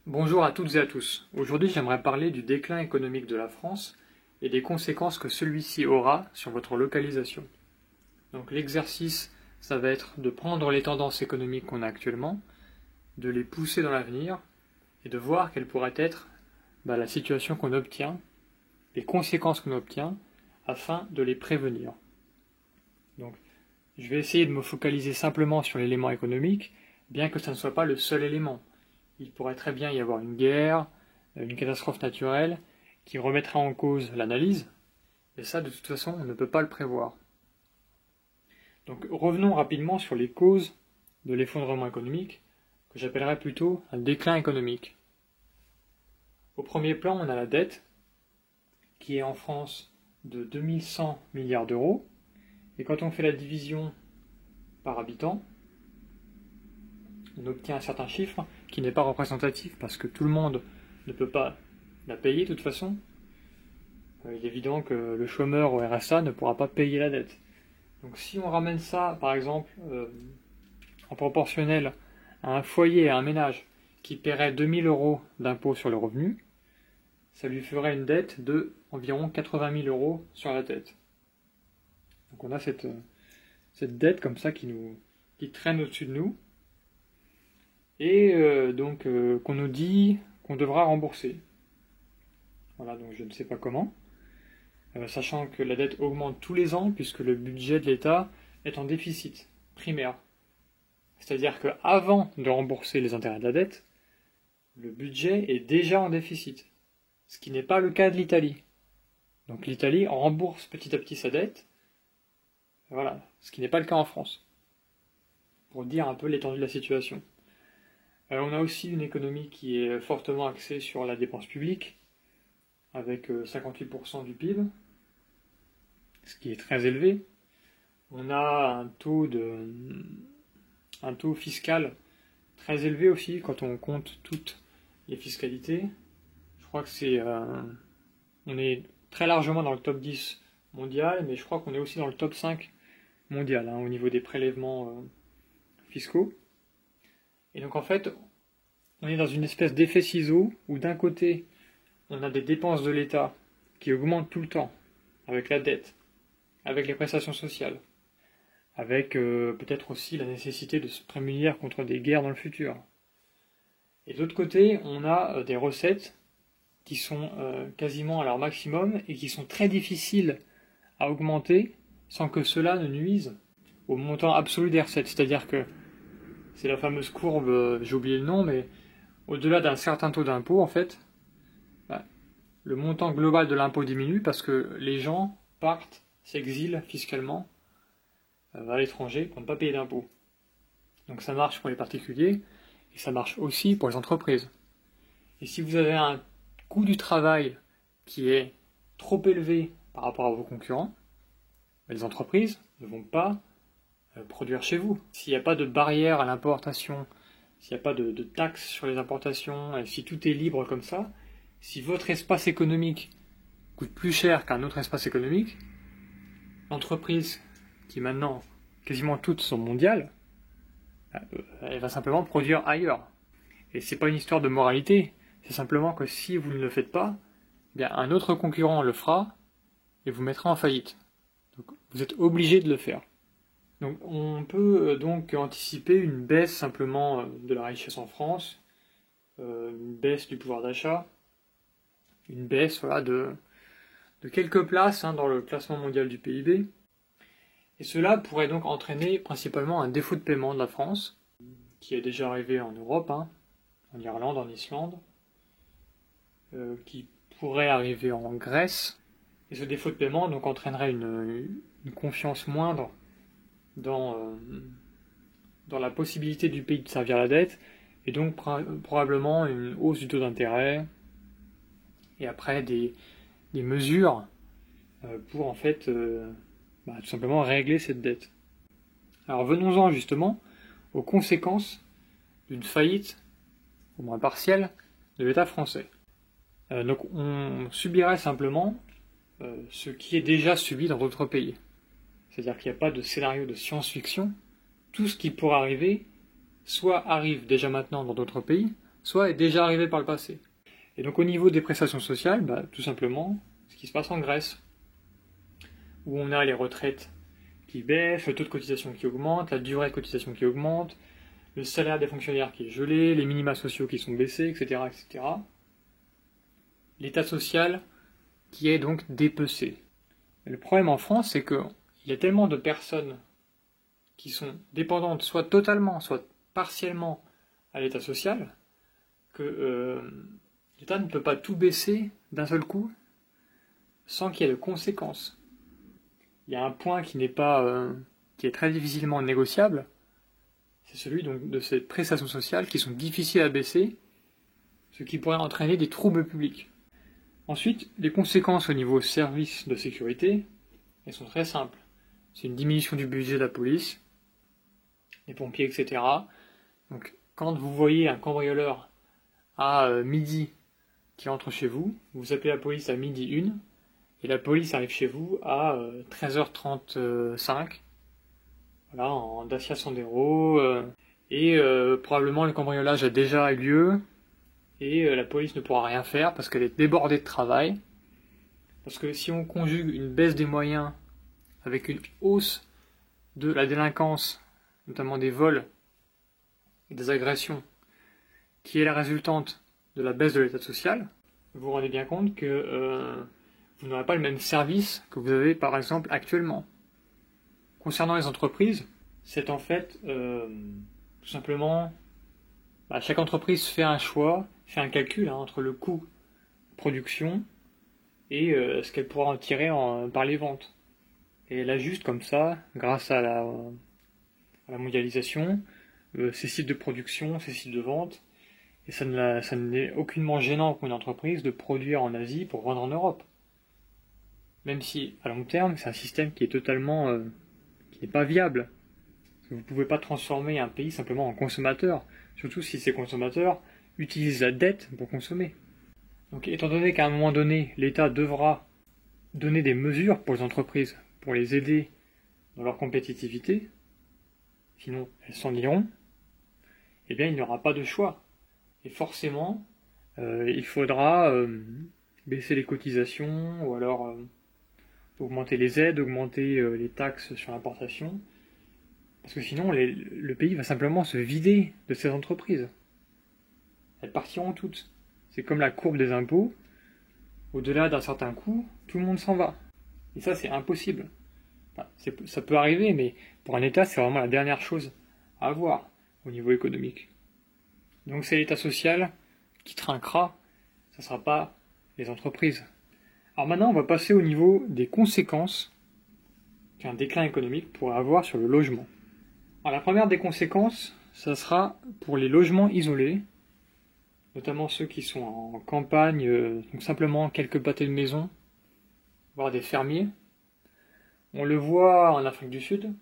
Bonjour à toutes et à tous. Aujourd'hui, j'aimerais parler du déclin économique de la France et des conséquences que celui-ci aura sur votre localisation. Donc l'exercice, ça va être de prendre les tendances économiques qu'on a actuellement, de les pousser dans l'avenir et de voir quelle pourrait être la situation qu'on obtient, les conséquences qu'on obtient, afin de les prévenir. Donc, je vais essayer de me focaliser simplement sur l'élément économique, bien que ça ne soit pas le seul élément. Il pourrait très bien y avoir une guerre, une catastrophe naturelle, qui remettra en cause l'analyse, et ça, de toute façon, on ne peut pas le prévoir. Donc, revenons rapidement sur les causes de l'effondrement économique, que j'appellerais plutôt un déclin économique. Au premier plan, on a la dette, qui est en France de 2100 milliards d'euros, et quand on fait la division par habitant, on obtient un certain chiffre qui n'est pas représentatif parce que tout le monde ne peut pas la payer de toute façon. Il est évident que le chômeur au RSA ne pourra pas payer la dette. Donc si on ramène ça, par exemple, en proportionnel à un foyer, à un ménage qui paierait 2000 euros d'impôt sur le revenu, ça lui ferait une dette de environ 80 000 euros sur la tête. Donc on a cette dette comme ça qui traîne au-dessus de nous, et qu'on nous dit qu'on devra rembourser. Voilà, donc je ne sais pas comment, sachant que la dette augmente tous les ans puisque le budget de l'État est en déficit primaire. C'est-à-dire qu'avant de rembourser les intérêts de la dette, le budget est déjà en déficit, ce qui n'est pas le cas de l'Italie. Donc l'Italie rembourse petit à petit sa dette, voilà, ce qui n'est pas le cas en France, pour dire un peu l'étendue de la situation. On a aussi une économie qui est fortement axée sur la dépense publique, avec 58% du PIB, ce qui est très élevé. On a un taux fiscal très élevé aussi quand on compte toutes les fiscalités. Je crois que on est très largement dans le top 10 mondial, mais je crois qu'on est aussi dans le top 5 mondial au niveau des prélèvements fiscaux. Et donc en fait, on est dans une espèce d'effet ciseau où d'un côté, on a des dépenses de l'État qui augmentent tout le temps, avec la dette, avec les prestations sociales, avec peut-être aussi la nécessité de se prémunir contre des guerres dans le futur. Et de l'autre côté, on a des recettes qui sont quasiment à leur maximum et qui sont très difficiles à augmenter sans que cela ne nuise au montant absolu des recettes. C'est-à-dire que c'est la fameuse courbe, j'ai oublié le nom, mais au-delà d'un certain taux d'impôt, en fait, le montant global de l'impôt diminue parce que les gens partent, s'exilent fiscalement à l'étranger pour ne pas payer d'impôts. Donc ça marche pour les particuliers et ça marche aussi pour les entreprises. Et si vous avez un coût du travail qui est trop élevé par rapport à vos concurrents, les entreprises ne vont pas produire chez vous. S'il n'y a pas de barrière à l'importation, s'il n'y a pas de taxes sur les importations, et si tout est libre comme ça, si votre espace économique coûte plus cher qu'un autre espace économique, l'entreprise, qui maintenant quasiment toutes sont mondiales, elle va simplement produire ailleurs. Et c'est pas une histoire de moralité, c'est simplement que si vous ne le faites pas, bien un autre concurrent le fera et vous mettra en faillite. Donc vous êtes obligé de le faire. Donc on peut donc anticiper une baisse simplement de la richesse en France, une baisse du pouvoir d'achat, une baisse de quelques places dans le classement mondial du PIB. Et cela pourrait donc entraîner principalement un défaut de paiement de la France, qui est déjà arrivé en Europe, en Irlande, en Islande, qui pourrait arriver en Grèce. Et ce défaut de paiement donc entraînerait une confiance moindre dans la possibilité du pays de servir la dette, et donc probablement une hausse du taux d'intérêt, et après des mesures pour en fait tout simplement régler cette dette. Alors venons-en justement aux conséquences d'une faillite, au moins partielle, de l'État français. Donc on subirait simplement ce qui est déjà subi dans d'autres pays. C'est-à-dire qu'il n'y a pas de scénario de science-fiction. Tout ce qui pourrait arriver, soit arrive déjà maintenant dans d'autres pays, soit est déjà arrivé par le passé. Et donc au niveau des prestations sociales, tout simplement, ce qui se passe en Grèce, où on a les retraites qui baissent, le taux de cotisation qui augmente, la durée de cotisation qui augmente, le salaire des fonctionnaires qui est gelé, les minima sociaux qui sont baissés, etc., etc. L'état social qui est donc dépecé. Et le problème en France, c'est qu'il y a tellement de personnes qui sont dépendantes, soit totalement, soit partiellement, à l'état social, que l'État ne peut pas tout baisser d'un seul coup sans qu'il y ait de conséquences. Il y a un point qui est très difficilement négociable, c'est celui donc de ces prestations sociales qui sont difficiles à baisser, ce qui pourrait entraîner des troubles publics. Ensuite, les conséquences au niveau service de sécurité, elles sont très simples. C'est une diminution du budget de la police, des pompiers, etc. Donc, quand vous voyez un cambrioleur à midi qui entre chez vous, vous appelez la police à midi 1, et la police arrive chez vous à 13h35, voilà, en Dacia Sandero, et probablement le cambriolage a déjà eu lieu, et la police ne pourra rien faire parce qu'elle est débordée de travail. Parce que si on conjugue une baisse des moyens avec une hausse de la délinquance, notamment des vols et des agressions, qui est la résultante de la baisse de l'état social, vous vous rendez bien compte que vous n'aurez pas le même service que vous avez par exemple actuellement. Concernant les entreprises, c'est en fait tout simplement chaque entreprise fait un choix, fait un calcul entre le coût de production et ce qu'elle pourra en tirer par les ventes. Et elle ajuste comme ça, grâce à la mondialisation, ses sites de production, ses sites de vente, et ça n'est aucunement gênant pour une entreprise de produire en Asie pour vendre en Europe. Même si, à long terme, c'est un système qui est totalement qui n'est pas viable. Vous ne pouvez pas transformer un pays simplement en consommateur, surtout si ces consommateurs utilisent la dette pour consommer. Donc, étant donné qu'à un moment donné, l'État devra donner des mesures pour les entreprises, pour les aider dans leur compétitivité, sinon elles s'en iront, eh bien il n'y aura pas de choix. Et forcément, il faudra baisser les cotisations, ou alors augmenter les aides, augmenter les taxes sur l'importation, parce que sinon le pays va simplement se vider de ces entreprises. Elles partiront toutes. C'est comme la courbe des impôts, au-delà d'un certain coût, tout le monde s'en va. Et ça, c'est impossible. Enfin, ça peut arriver, mais pour un État, c'est vraiment la dernière chose à avoir au niveau économique. Donc c'est l'État social qui trinquera, ça ne sera pas les entreprises. Alors maintenant, on va passer au niveau des conséquences qu'un déclin économique pourrait avoir sur le logement. Alors la première des conséquences, ça sera pour les logements isolés, notamment ceux qui sont en campagne, donc simplement quelques pâtés de maison, voire des fermiers. On le voit en Afrique du Sud,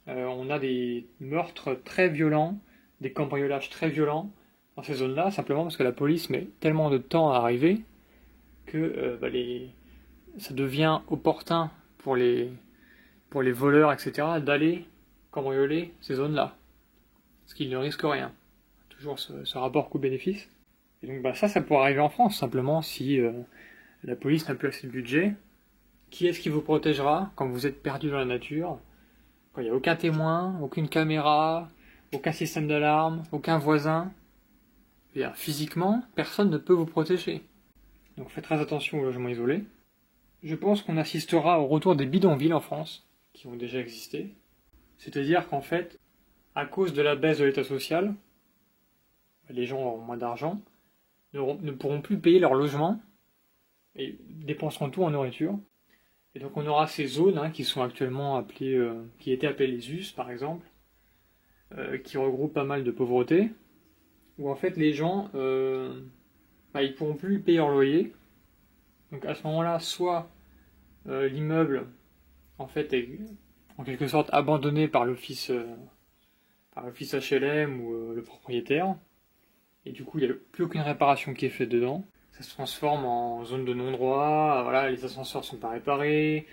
on a des meurtres très violents, des cambriolages très violents dans ces zones-là, simplement parce que la police met tellement de temps à arriver que ça devient opportun pour les voleurs, etc., d'aller cambrioler ces zones-là, parce qu'ils ne risquent rien. Toujours ce rapport coût-bénéfice. Et donc ça pourrait arriver en France, simplement si la police n'a plus assez de budget. Qui est-ce qui vous protégera quand vous êtes perdu dans la nature, quand il n'y a aucun témoin, aucune caméra, aucun système d'alarme, aucun voisin? Et bien, physiquement, personne ne peut vous protéger. Donc faites très attention aux logements isolés. Je pense qu'on assistera au retour des bidonvilles en France, qui ont déjà existé. C'est-à-dire qu'en fait, à cause de la baisse de l'état social, les gens auront moins d'argent, ne pourront plus payer leur logement et dépenseront tout en nourriture. Et donc on aura ces zones qui sont actuellement appelées, qui étaient appelées les US par exemple, qui regroupent pas mal de pauvreté, où en fait les gens ils pourront plus payer leur loyer. Donc à ce moment-là, soit l'immeuble en fait est en quelque sorte abandonné par l'office HLM ou le propriétaire, et du coup il n'y a plus aucune réparation qui est faite dedans. Ça se transforme en zone de non-droit, voilà, les ascenseurs sont pas réparés,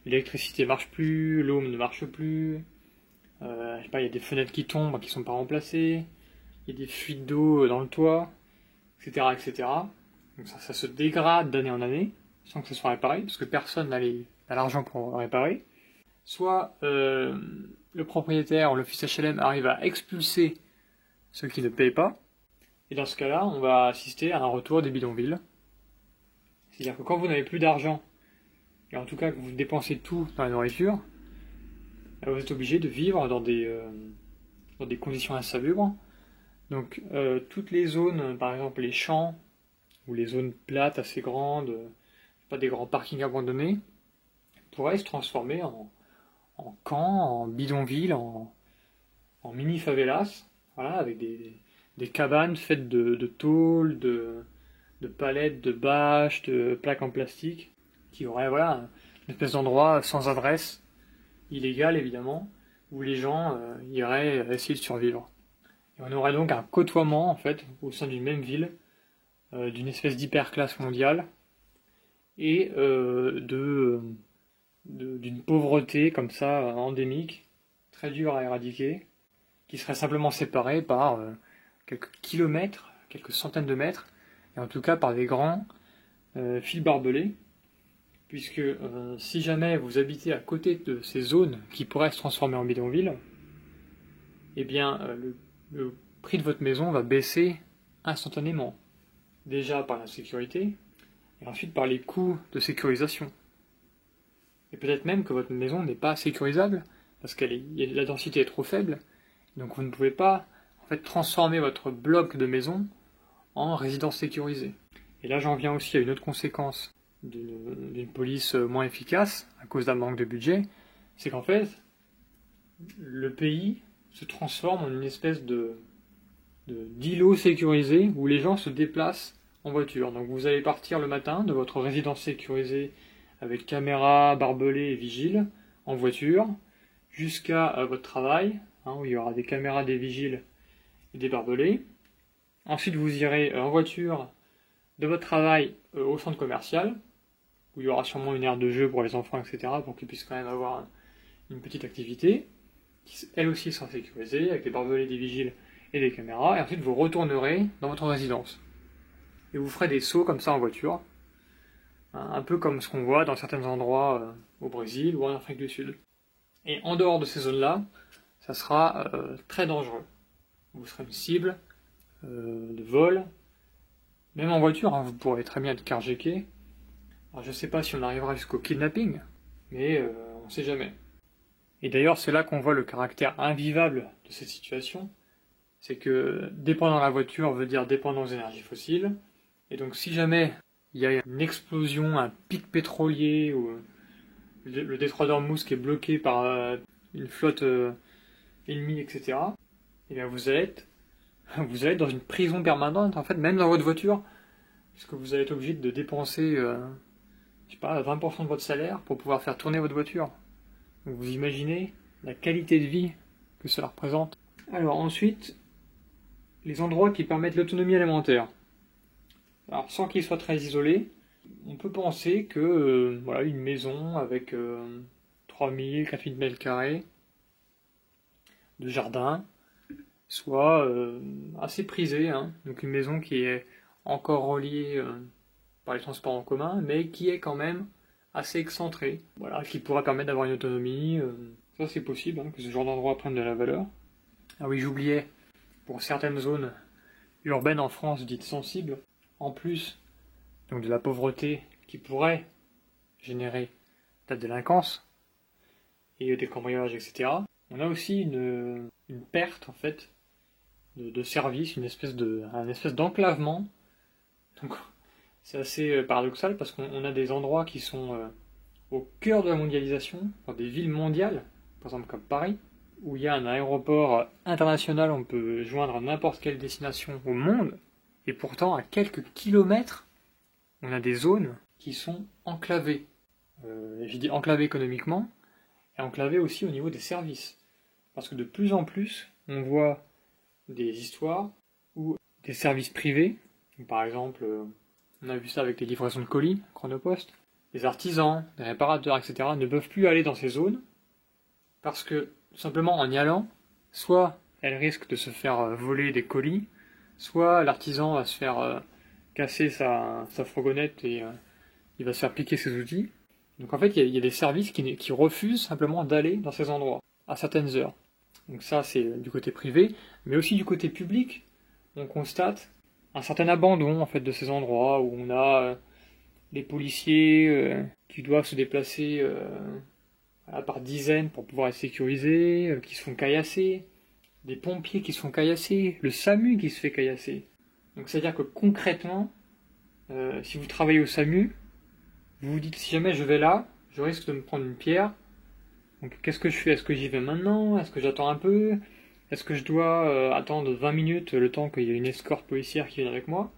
l'électricité marche plus, l'eau ne marche plus, il y a des fenêtres qui tombent, qui sont pas remplacées, il y a des fuites d'eau dans le toit, etc., etc. Donc ça se dégrade d'année en année, sans que ça soit réparé, parce que personne n'a l'argent pour réparer. Soit le propriétaire ou l'office HLM arrive à expulser ceux qui ne payent pas, et dans ce cas-là, on va assister à un retour des bidonvilles. C'est-à-dire que quand vous n'avez plus d'argent, et en tout cas que vous dépensez tout dans la nourriture, vous êtes obligé de vivre dans des conditions insalubres. Donc toutes les zones, par exemple les champs, ou les zones plates assez grandes, pas des grands parkings abandonnés, pourraient se transformer en camps, en bidonvilles, en mini favelas, voilà, avec des cabanes faites de tôles, de palettes, de bâches, de plaques en plastique, qui auraient voilà, une espèce d'endroit sans adresse, illégal évidemment, où les gens iraient essayer de survivre. Et on aurait donc un côtoiement en fait au sein d'une même ville, d'une espèce d'hyperclasse mondiale, et d'une pauvreté comme ça endémique, très dure à éradiquer, qui serait simplement séparée par quelques kilomètres, quelques centaines de mètres, et en tout cas par des grands fils barbelés, puisque si jamais vous habitez à côté de ces zones qui pourraient se transformer en bidonville, eh bien le prix de votre maison va baisser instantanément. Déjà par la sécurité, et ensuite par les coûts de sécurisation. Et peut-être même que votre maison n'est pas sécurisable, parce que la densité est trop faible, donc vous ne pouvez pas en fait, transformer votre bloc de maison en résidence sécurisée. Et là j'en viens aussi à une autre conséquence d'une police moins efficace, à cause d'un manque de budget, c'est qu'en fait, le pays se transforme en une espèce d'îlot sécurisé où les gens se déplacent en voiture. Donc vous allez partir le matin de votre résidence sécurisée avec caméra, barbelés et vigiles en voiture jusqu'à votre travail, où il y aura des caméras, des vigiles et des barbelés. Ensuite vous irez en voiture de votre travail au centre commercial où il y aura sûrement une aire de jeu pour les enfants, etc. pour qu'ils puissent quand même avoir une petite activité qui elle aussi sera sécurisée avec des barbelés, des vigiles et des caméras. Et ensuite vous retournerez dans votre résidence. Et vous ferez des sauts comme ça en voiture, un peu comme ce qu'on voit dans certains endroits au Brésil ou en Afrique du Sud. Et en dehors de ces zones-là, ça sera très dangereux. Vous serez une cible de vol, même en voiture, vous pourrez très bien être carjacké. Alors je ne sais pas si on arrivera jusqu'au kidnapping, mais on ne sait jamais. Et d'ailleurs, c'est là qu'on voit le caractère invivable de cette situation. C'est que dépendant de la voiture veut dire dépendant aux énergies fossiles. Et donc si jamais il y a une explosion, un pic pétrolier, ou le détroit d'Ormuz qui est bloqué par une flotte ennemie, etc., et bien vous allez être dans une prison permanente, en fait, même dans votre voiture, puisque vous allez être obligé de dépenser, 20% de votre salaire pour pouvoir faire tourner votre voiture. Donc vous imaginez la qualité de vie que cela représente. Alors ensuite, les endroits qui permettent l'autonomie alimentaire. Alors sans qu'il soit très isolé, on peut penser que une maison avec 3000, 4000 mètres carrés de jardin soit assez prisée. Donc une maison qui est encore reliée par les transports en commun, mais qui est quand même assez excentrée. Voilà, qui pourra permettre d'avoir une autonomie. Ça c'est possible, que ce genre d'endroit prenne de la valeur. Ah oui, j'oubliais, pour certaines zones urbaines en France dites sensibles, en plus donc de la pauvreté qui pourrait générer de la délinquance et des cambriolages, etc., on a aussi une perte en fait de services, un espèce d'enclavement. Donc c'est assez paradoxal parce qu'on a des endroits qui sont au cœur de la mondialisation, dans des villes mondiales, par exemple comme Paris, où il y a un aéroport international, on peut joindre n'importe quelle destination au monde, et pourtant à quelques kilomètres, on a des zones qui sont enclavées. J'ai dit enclavées économiquement, et enclavées aussi au niveau des services. Parce que de plus en plus, on voit des histoires où des services privés, par exemple, on a vu ça avec les livraisons de colis, Chronopost, les artisans, les réparateurs, etc., ne peuvent plus aller dans ces zones, parce que, tout simplement, en y allant, soit elle risque de se faire voler des colis, soit l'artisan va se faire casser sa fourgonnette et il va se faire piquer ses outils. Donc en fait, il y a des services qui refusent simplement d'aller dans ces endroits à certaines heures. Donc ça, c'est du côté privé, mais aussi du côté public. On constate un certain abandon en fait de ces endroits où on a les policiers qui doivent se déplacer par dizaines pour pouvoir être sécurisés, qui se font caillasser, des pompiers qui se font caillasser, le SAMU qui se fait caillasser. Donc c'est-à-dire que concrètement, si vous travaillez au SAMU, vous vous dites si jamais je vais là, je risque de me prendre une pierre. Donc qu'est-ce que je fais? Est-ce que j'y vais maintenant? Est-ce que j'attends un peu? Est-ce que je dois attendre 20 minutes le temps qu'il y ait une escorte policière qui vienne avec moi?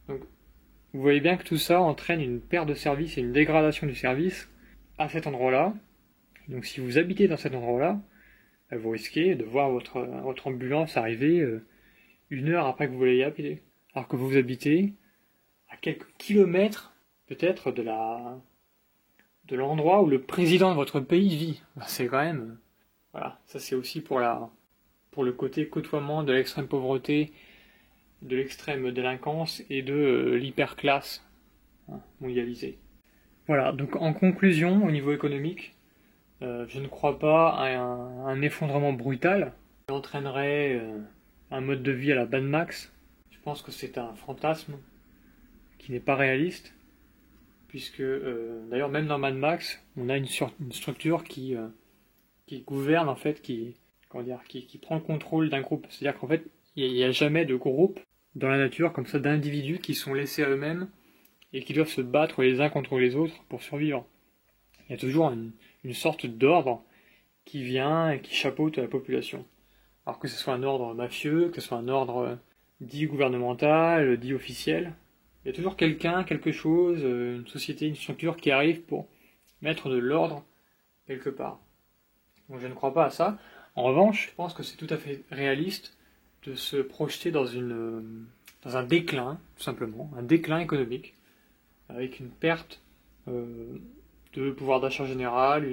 Donc vous voyez bien que tout ça entraîne une perte de service et une dégradation du service à cet endroit-là. Donc si vous habitez dans cet endroit-là, vous risquez de voir votre ambulance arriver 1 heure après que vous l'ayez appelée. Alors que vous habitez à quelques kilomètres peut-être de l'endroit où le président de votre pays vit. C'est quand même... Voilà, ça c'est aussi pour le côté côtoiement de l'extrême pauvreté, de l'extrême délinquance et de l'hyperclasse mondialisée. Voilà, donc en conclusion, au niveau économique, je ne crois pas à un effondrement brutal qui entraînerait un mode de vie à la Mad Max. Je pense que c'est un fantasme qui n'est pas réaliste, puisque d'ailleurs même dans Mad Max, on a une structure qui gouverne en fait, qui prend le contrôle d'un groupe. C'est-à-dire qu'en fait, il n'y a jamais de groupe dans la nature comme ça d'individus qui sont laissés à eux-mêmes et qui doivent se battre les uns contre les autres pour survivre. Il y a toujours une sorte d'ordre qui vient et qui chapeaute la population. Alors que ce soit un ordre mafieux, que ce soit un ordre dit gouvernemental, dit officiel, il y a toujours quelqu'un, quelque chose, une société, une structure qui arrive pour mettre de l'ordre quelque part. Donc je ne crois pas à ça. En revanche, je pense que c'est tout à fait réaliste de se projeter dans un déclin, tout simplement, un déclin économique, avec une perte de pouvoir d'achat général,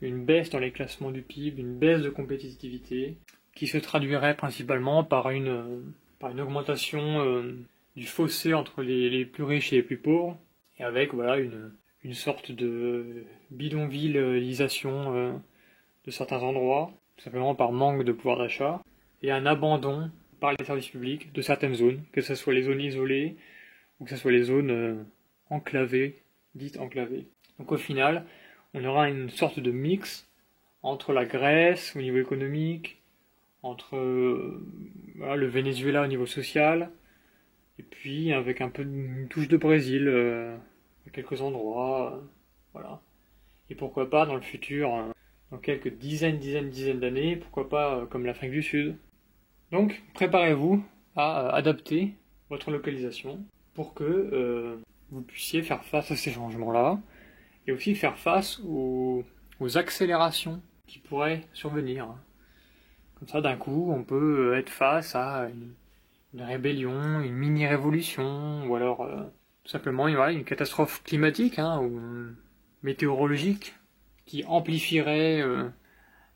une baisse dans les classements du PIB, une baisse de compétitivité, qui se traduirait principalement par une augmentation du fossé entre les plus riches et les plus pauvres, et avec voilà une sorte de bidonvillisation de certains endroits, tout simplement par manque de pouvoir d'achat, et un abandon par les services publics de certaines zones, que ce soit les zones isolées, ou que ce soit les zones enclavées, dites enclavées. Donc au final, on aura une sorte de mix entre la Grèce au niveau économique, entre le Venezuela au niveau social, et puis avec un peu une touche de Brésil à quelques endroits, voilà. Et pourquoi pas dans le futur, dans quelques dizaines d'années, pourquoi pas comme l'Afrique du Sud. Donc préparez-vous à adapter votre localisation pour que vous puissiez faire face à ces changements-là, et aussi faire face aux accélérations qui pourraient survenir. Comme ça, d'un coup, on peut être face à une rébellion, une mini-révolution, ou alors tout simplement une catastrophe climatique ou météorologique qui amplifierait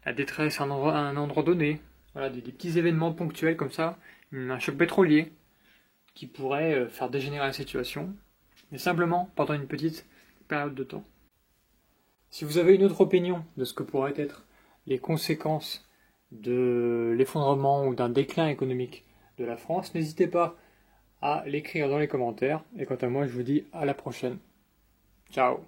la détresse à un endroit donné. Voilà, des petits événements ponctuels comme ça, un choc pétrolier qui pourrait faire dégénérer la situation, mais simplement pendant une petite période de temps. Si vous avez une autre opinion de ce que pourraient être les conséquences de l'effondrement ou d'un déclin économique de la France, n'hésitez pas à l'écrire dans les commentaires. Et quant à moi, je vous dis à la prochaine. Ciao.